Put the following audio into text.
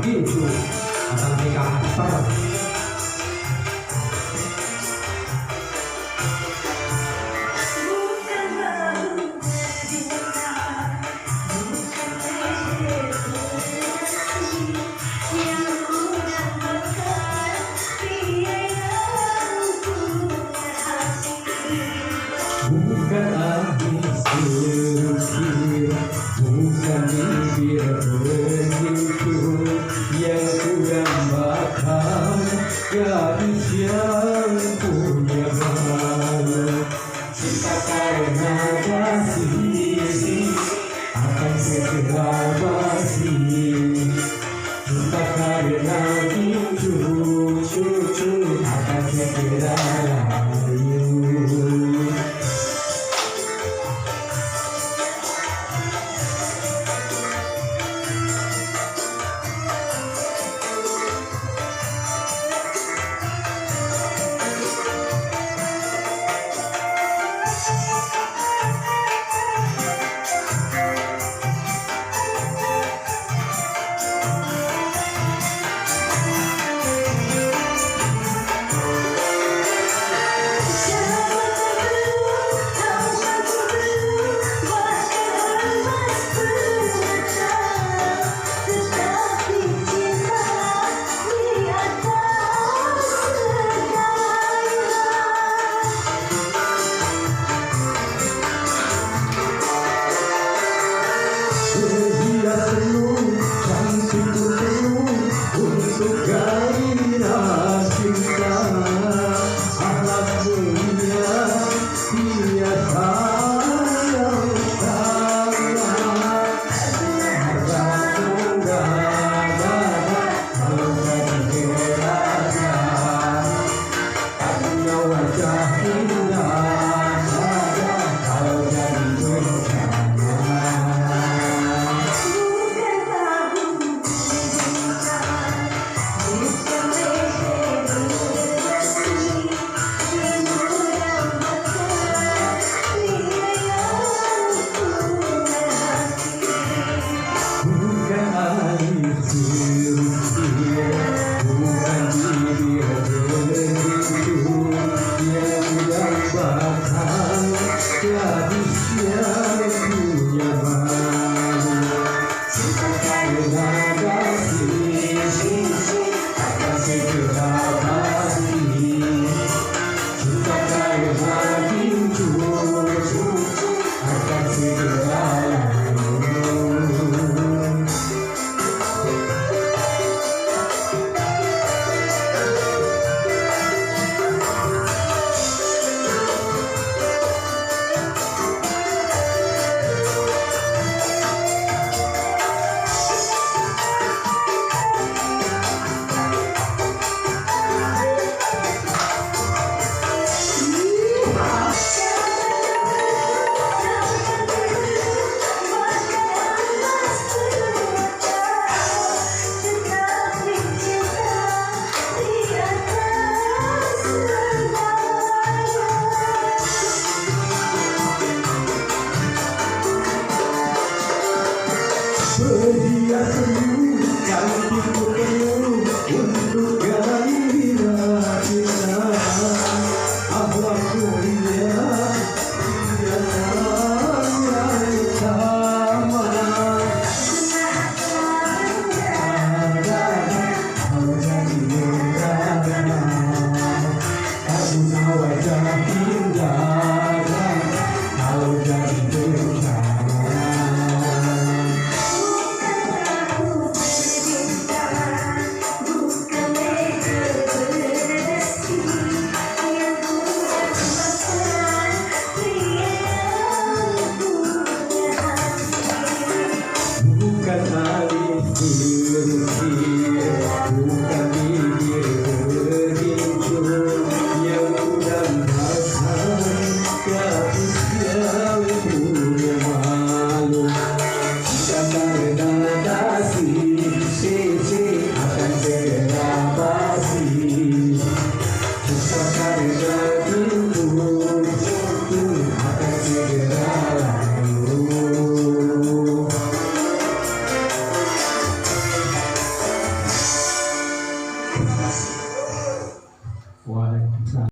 gitu asal nikah per bukan angin serutir, bukan bibir begitu yang ku dambakan gadis yang punya malu. Cinta karena basi akan segera basi, cinta karena cucu akan segera layu. Untuk gairah cinta, akhlak mulia biasa yang sama. Harga tunggal kalau jadi dewasa, punya wajah indah kalau jadi bencana. Berhias cantikku penuh untuk gairah cinta, akhlak mulia biasa yang sama. Kalau jadi berdana, punya wajah indah kalau jadi bencana. Waalaikumsalam.